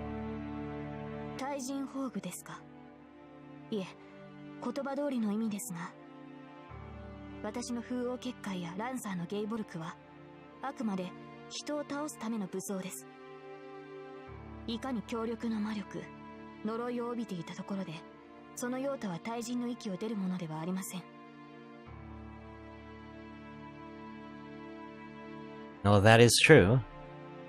対人宝具ですか？いえ、言葉通りの意味ですが、私の風王結界やランサーのゲイボルクはあくまで人を倒すための武装です。いかに強力な魔力、呪いを帯びていたところで、その用途は対人の域を出るものではありません。No, that is true.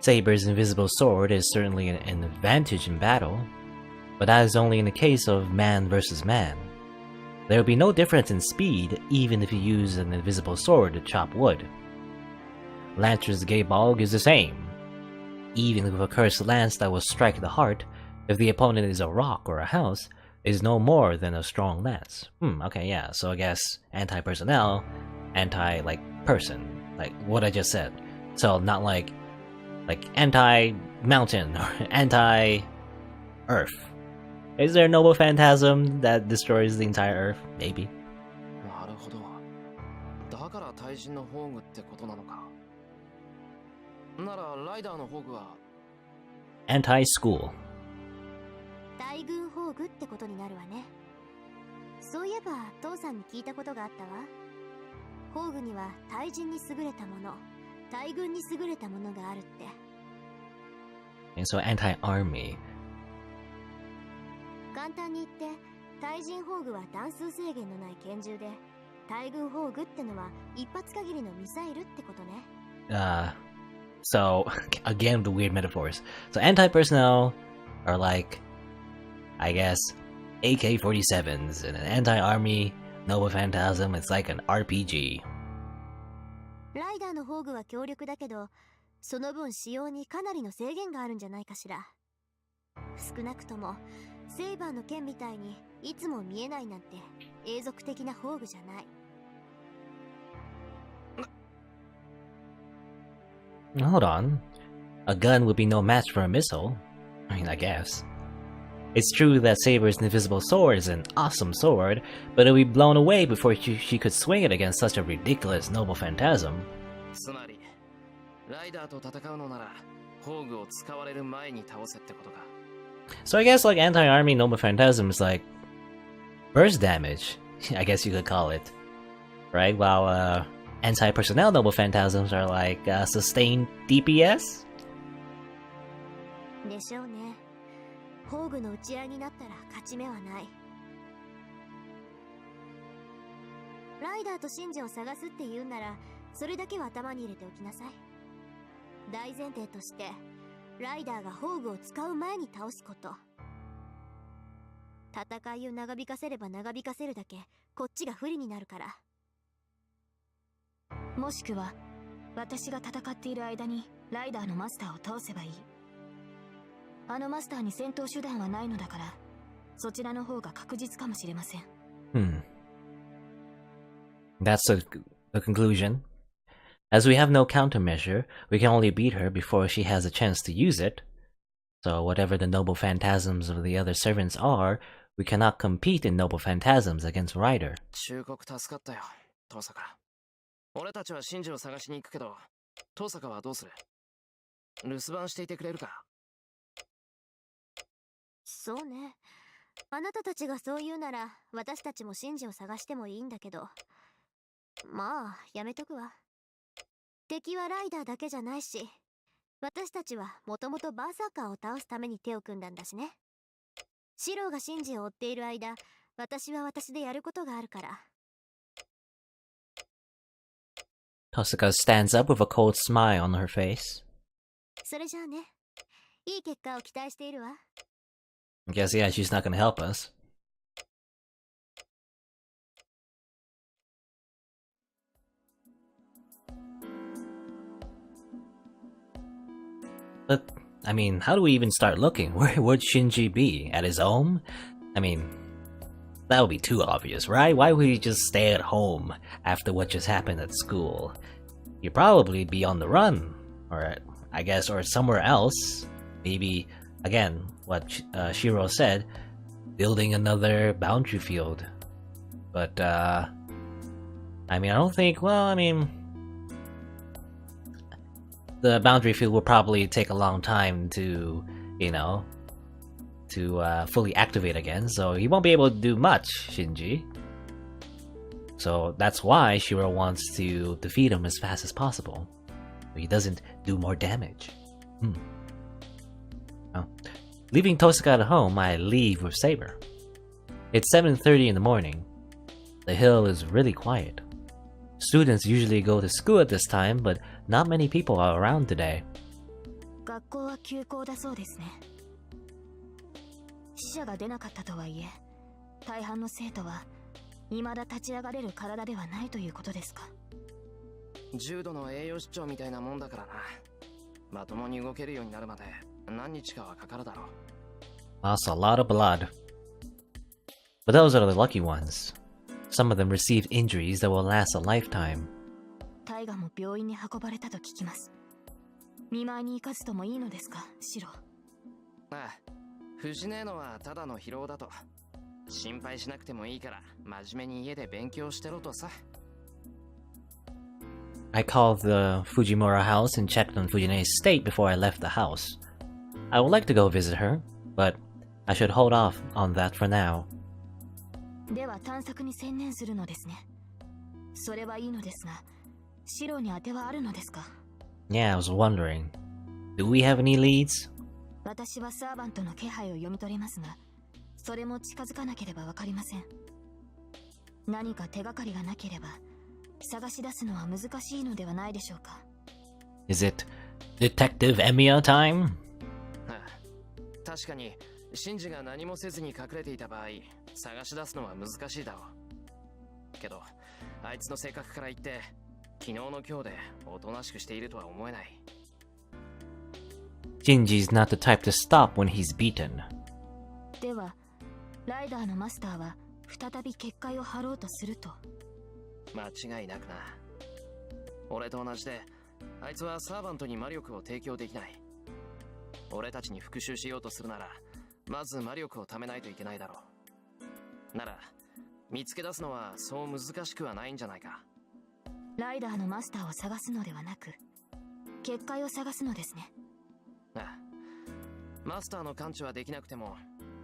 Saber's invisible sword is certainly an advantage in battle, but that is only in the case of man versus man. There will be no difference in speed even if you use an invisible sword to chop wood. Lancer's Gaybalg is the same. Even with a cursed lance that will strike the heart, if the opponent is a rock or a house, it is no more than a strong lance. Okay, yeah, so I guess anti-personnel, anti-person, like what I just said. So not like like anti-mountain or anti-earth. Is there a noble phantasm that destroys the entire Earth? Maybe. なるほど。だから対人の宝具ってことなのか。ならライダーの宝具は Anti-school. 大軍宝具ってことになるわね。そういえば父さんに聞いたことがあったわ。宝具には対人に優れたもの、大軍に優れたものがあるって。 And so anti-army. 簡単に言って対人宝具は弾数制限のない拳銃で、大軍宝具ってのは一発限りのミサイルってことね。So again the weird metaphors. So anti-personnel are like, I guess, AK-47s, and an anti-army noble phantasm is like an RPG. ライダーの宝具は強力だけど、その分使用にかなりの制限があるんじゃないかしら。少なくともセイバーの剣みたいにいつも見えないなんて永続的な宝具じゃない。Hold on. A gun would be no match for a missile. I mean, I guess. It's true that Saber's invisible sword is an awesome sword, but it would be blown away before she could swing it against such a ridiculous noble phantasm. つまりライダーと戦うのなら宝具を使われる前に倒せってことか。 So I guess like anti-army noble phantasm is like burst damage, I guess you could call it. Right? While anti-personnel noble phantasms are like sustained DPS? でしょうね。宝具の打ち合いになったら勝ち目はない。ライダーとシンジを探すって言うなら、それだけは頭に入れておきなさい。大前提としてライダーが宝具を使う前に倒すこと。戦いを長引かせれば長引かせるだけこっちが不利になるから。もしくは私が戦っている間にライダーのマスターを倒せばいい。あのマスターに戦闘手段はないのだから、そちらの方が確実かもしれません。That's the conclusion. As we have no countermeasure, we can only beat her before she has a chance to use it. So whatever the noble phantasms of the other servants are, we cannot compete in noble phantasms against Ryder. 忠告助かったよ、遠坂。俺たちはシンジを探しに行くけど、遠坂はどうする？留守番していてくれるか？そうね。あなたたちがそう言うなら、私たちもシンジを探してもいいんだけど。まあ、やめとくわ。敵はライダーだけじゃないし、私たちはもともとバーサーカーを倒すために手を組んだんだしね。シローがシンジを追っている間、私は私でやることがあるから。Tosaka stands up with a cold smile on her face. それじゃあね。いい結果を期待しているわ。I guess, yeah, she's not gonna help us. But, I mean, how do we even start looking? Where would Shinji be? At his home? I mean, that would be too obvious, right? Why would he just stay at home after what just happened at school? He'd probably be on the run. Or, I guess, or somewhere else. Maybe, again, what Shirou said, building another boundary field. But, I mean, I don't think, well, I mean, the boundary field will probably take a long time to, you know, to fully activate again, so he won't be able to do much, Shinji. So that's why Shirou wants to defeat him as fast as possible, so he doesn't do more damage. Well, leaving Tosaka at home, I leave with Saber. It's 7:30 in the morning. The hill is really quiet. Students usually go to school at this time, but not many people are around today. 学校は休校だそうですね。死者が出なかったとはいえ、大半の生徒は未だ立ち上がれる体ではないということですか。重度の栄養失調みたいなもんだからな。まともに動けるようになるまで何日かはかかるだろう。Lost a lot of blood. But those are the lucky ones. Some of them received injuries that will last a lifetime. タイガも病院に運ばれたと聞きます。見舞いに行かずともいいのですか、シロ。ああ、藤姉のはただの疲労だと。心配しなくてもいいから真面目に家で勉強してろとさ。I called the Fujimura house and checked on Fujine's state before I left the house. I would like to go visit her, but I should hold off on that for now. では探索に専念するのですね。それはいいのですが、シロに当てはあるのですか？ Yeah, I was wondering. Do we have any leads? 私はサーバントの気配を読み取れますが、それも近づかなければわかりません。何か手がかりがなければ、探し出すのは難しいのではないでしょうか。Is it Detective Emiya time? ああ、確かにシンジが何もせずに隠れていた場合、探し出すのは難しいだろう。けど、あいつの性格から言って、昨日の今日でおとなしくしているとは思えない。Shinji's not the type to stop when he's beaten. では、ライダーのマスターは再び結界を張ろうとすると。間違いなくな。俺と同じで、あいつはサーバントに魔力を提供できない。俺たちに復讐しようとするなら、まず魔力を貯めないといけないだろう。なら、見つけ出すのはそう難しくはないんじゃないか。ライダーのマスターを探すのではなく、結界を探すのですね。ああ、マスターの感知はできなくても、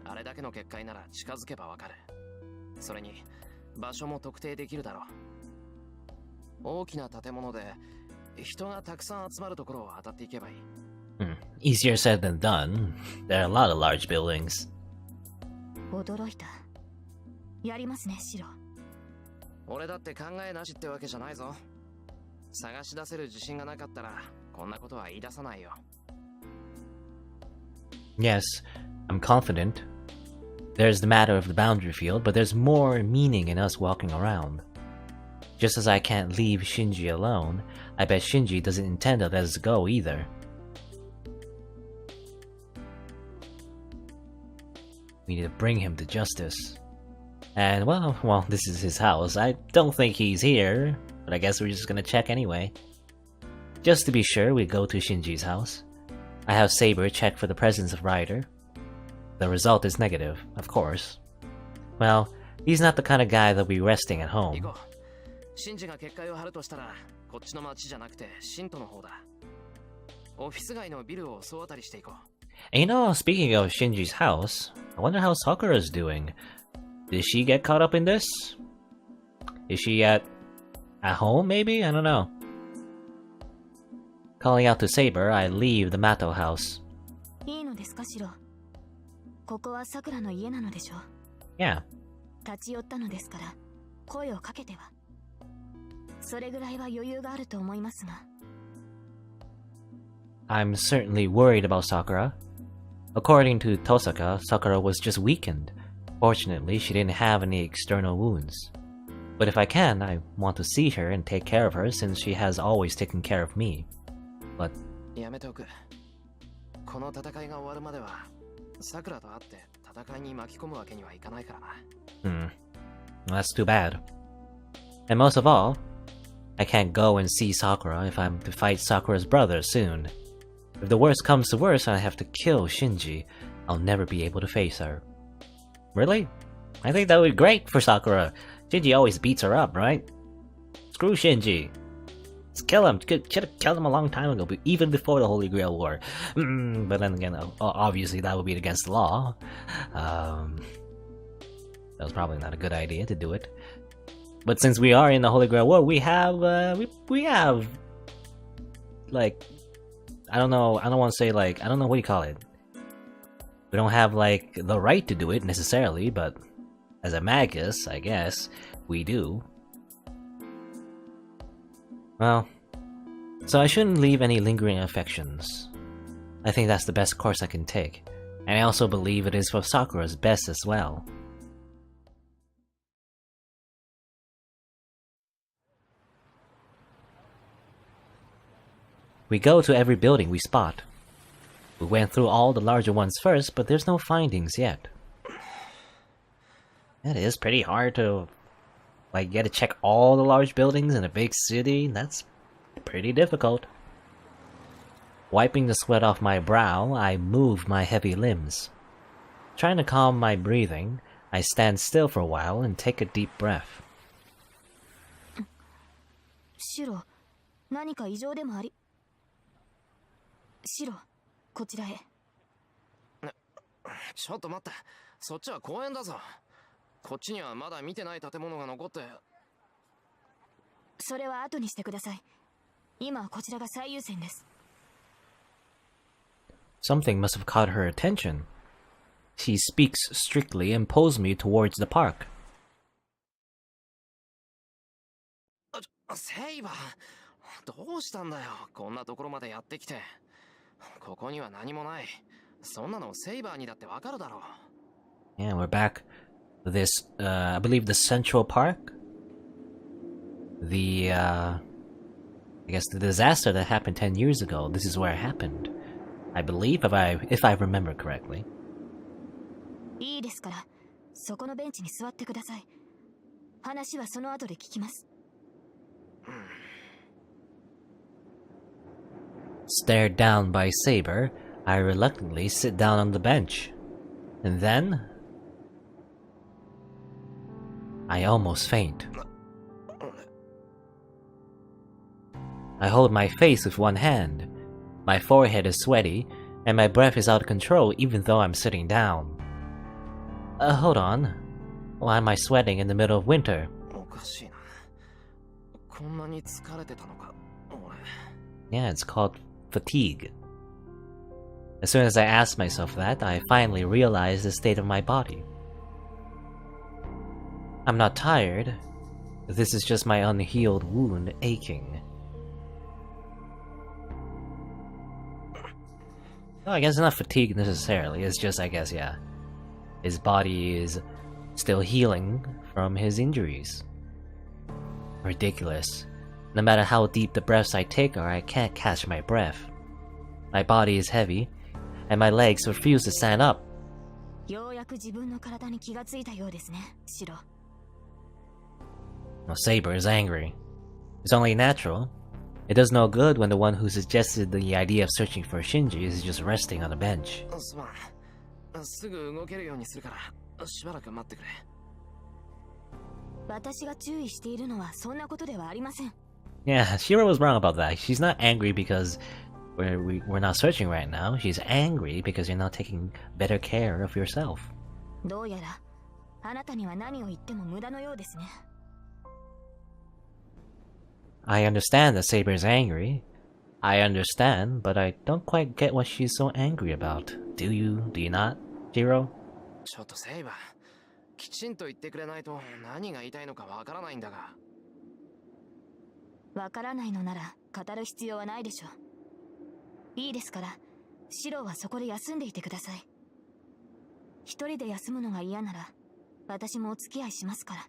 あれだけの結界なら近づけばわかる。それに、場所も特定できるだろう。大きな建物で、人がたくさん集まるところを当たっていけばいい。Easier said than done. There are a lot of large buildings. 驚いた。やりますね、シロ。俺だって考えなしってわけじゃないぞ。探し出せる自信がなかったら、こんなことは言い出さないよ。Yes, I'm confident. There's the matter of the boundary field, but there's more meaning in us walking around. Just as I can't leave Shinji alone, I bet Shinji doesn't intend to let us go either. We need to bring him to justice. And well, this is his house. I don't think he's here, but I guess we're just gonna check anyway. Just to be sure, we go to Shinji's house. I have Saber check for the presence of Ryder. The result is negative, of course. Well, he's not the kind of guy that'll be resting at home. 行こう。シンジが結界を張るとしたら、こっちの町じゃなくてシントの方だ。オフィス街のビルを総当たりしていこう。And speaking of Shinji's house, I wonder how Sakura's doing. Did she get caught up in this? Is she at home, maybe? I don't know. Calling out to Saber, I leave the Mato house. いいのですか、シロ。ここはさくらの家なのでしょ。Yeah. 立ち寄ったのですから、声をかけては。それぐらいは余裕があると思いますが。I'm certainly worried about Sakura. According to Tosaka, Sakura was just weakened. Fortunately, she didn't have any external wounds. But if I can, I want to see her and take care of her since she has always taken care of me. But... やめておく。この戦いが終わるまでは、さくらと会って戦いに巻き込むわけにはいかないからな。That's too bad. And most of all, I can't go and see Sakura if I'm to fight Sakura's brother soon. If the worst comes to worst and I have to kill Shinji, I'll never be able to face her. Really? I think that would be great for Sakura. Shinji always beats her up, right? Screw Shinji. Just kill him. Should have killed him a long time ago, even before the Holy Grail War. But then again, obviously that would be against the law. That was probably not a good idea to do it. But since we are in the Holy Grail War, we have, like, I don't know, I don't want to say, like, I don't know, what do you call it? We don't have, like, the right to do it, necessarily, but as a magus, I guess, we do. Well, so I shouldn't leave any lingering affections. I think that's the best course I can take, and I also believe it is for Sakura's best as well. We go to every building we spot. We went through all the larger ones first, but there's no findings yet. It is pretty hard to, like, get to check all the large buildings in a big city. That's pretty difficult. Wiping the sweat off my brow, I move my heavy limbs. Trying to calm my breathing, I stand still for a while and take a deep breath. シロ、何か異常でもあり。シロ、こちらへ。ちょっと待って、そっちは公園だぞ。こっちにはまだ見てない建物が残って。それは後にしてください。今はこちらが最優先です。Something must have caught her attention. She speaks strictly and pulls me towards the park. セイバー、どうしたんだよ。こんなところまでやってきて。ここには何もない。そんなのセイバーにだってわかるだろう。Yeah, we're back. This, I believe the Central Park? I guess the disaster that happened 10 years ago. This is where it happened. I believe, if I remember correctly. いいですから、そこのベンチに座ってください。話はその後で聞きます。Stared down by Saber, I reluctantly sit down on the bench. And then... I almost faint. I hold my face with one hand. My forehead is sweaty, and my breath is out of control even though I'm sitting down. Hold on. Why am I sweating in the middle of winter? おかしいな。こんなに疲れてたのか、俺。Yeah, it's called fatigue. As soon as I ask myself that, I finally realize the state of my body. I'm not tired. This is just my unhealed wound aching. Well, I guess it's not fatigue necessarily, it's just, I guess, yeah. His body is still healing from his injuries. Ridiculous. No matter how deep the breaths I take are, I can't catch my breath. My body is heavy, and my legs refuse to stand up. ようやく自分の体に気がついたようですね、シロ。Well, Saber is angry. It's only natural. It does no good when the one who suggested the idea of searching for Shinji is just resting on a bench. すまん。すぐ動けるようにするから、しばらく待ってくれ。私が注意しているのはそんなことではありません。Yeah, Shirou was wrong about that. She's not angry because we're not searching right now. She's angry because you're not taking better care of yourself. どうやら、あなたには何を言っても無駄のようですね。I understand that Saber is angry. I understand, but I don't quite get what she's so angry about. Do you? Do you not, Shirou? ちょっとセイバー、きちんと言ってくれないと何が言いたいのかわからないんだが。わからないのなら語る必要はないでしょう。いいですから、シロはそこで休んでいてください。一人で休むのが嫌なら、私もお付き合いしますから。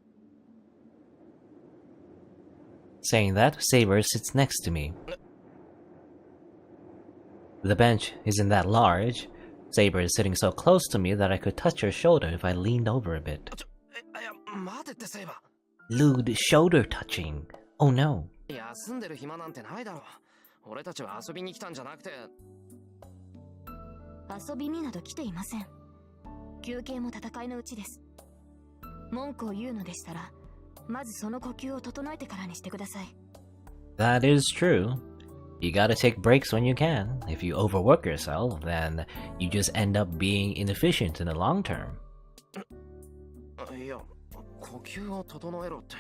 Saying that, Saber sits next to me. The bench isn't that large. Saber is sitting so close to me that I could touch her shoulder if I leaned over a bit. いや、待てってセイバー。Lewd shoulder touching. Oh no. 休んでる暇なんてないだろう。俺たちは遊びに来たんじゃなくて。遊びになど来ていません。休憩も戦いのうちです。文句を言うのでしたら、まずその呼吸を整えてからにしてください。That is true. You gotta take breaks when you can. If you overwork yourself, then you just end up being inefficient in the long term. いや、呼吸を整えろって。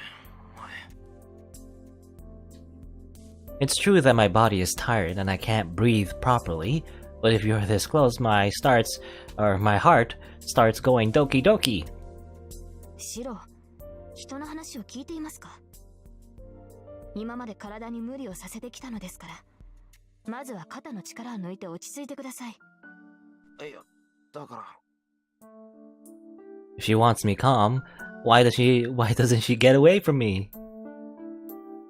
It's true that my body is tired and I can't breathe properly, but if you're this close, my heart starts going doki doki. シロ、人の話を聞いていますか？今まで体に無理をさせてきたのですから、まずは肩の力を抜いて落ち着いてください。いや、だから。If she wants me calm, why doesn't she get away from me?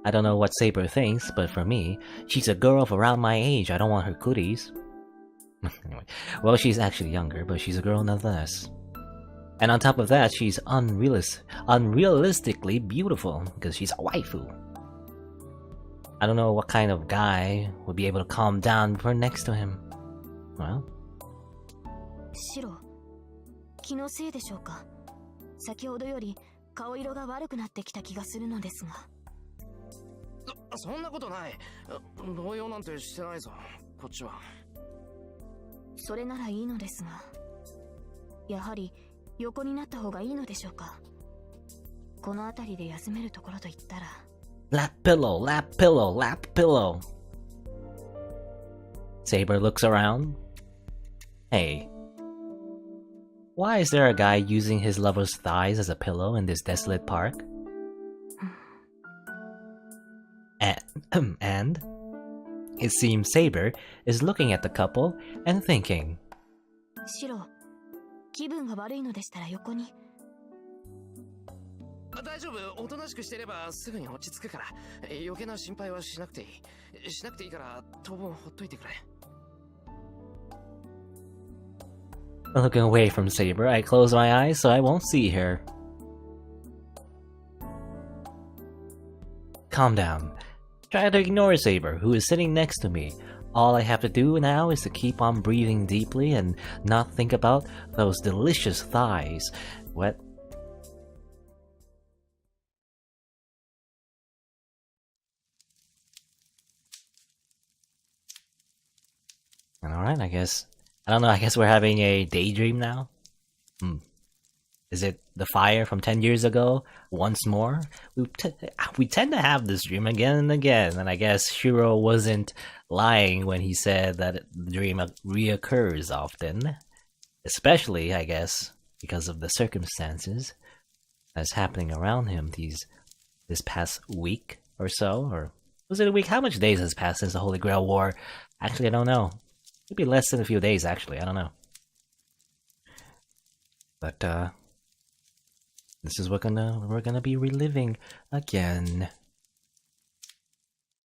I don't know what Saber thinks, but for me, she's a girl of around my age. I don't want her goodies. Anyway, well, she's actually younger, but she's a girl nonetheless. And on top of that, she's unrealistically beautiful, because she's a waifu. I don't know what kind of guy would be able to calm down if we're next to him. Well, シロ、気のせいでしょうか。先ほどより顔色が悪くなってきた気がするのですが。そんなことない。動揺なんてしてないぞ、こっちは。それならいいのですが、やはり横になった方がいいのでしょうか。この辺りで休めるところといったら。lap pillow, lap pillow, lap pillow. Saber looks around. Hey, why is there a guy using his lover's thighs as a pillow in this desolate park? And it seems Saber is looking at the couple and thinking. シロ、気分が悪いのでしたら横に。大丈夫、おとなしくしてればすぐに落ち着くから。余計な心配はしなくていい。しなくていいから当分ほっといてくれ。Looking away from Saber, I close my eyes so I won't see her. Calm down. Try to ignore Saber, who is sitting next to me. All I have to do now is to keep on breathing deeply and not think about those delicious thighs. What? Alright, I guess. I don't know, I guess we're having a daydream now? Is it the fire from 10 years ago? Once more? We tend to have this dream again and again, and I guess Shirou wasn't lying when he said that the dream reoccurs often. Especially, I guess, because of the circumstances that's happening around him this past week or so. Or was it a week? How much days has passed since the Holy Grail War? Actually, I don't know. Maybe less than a few days, actually. I don't know. But, this is what we're gonna be reliving again.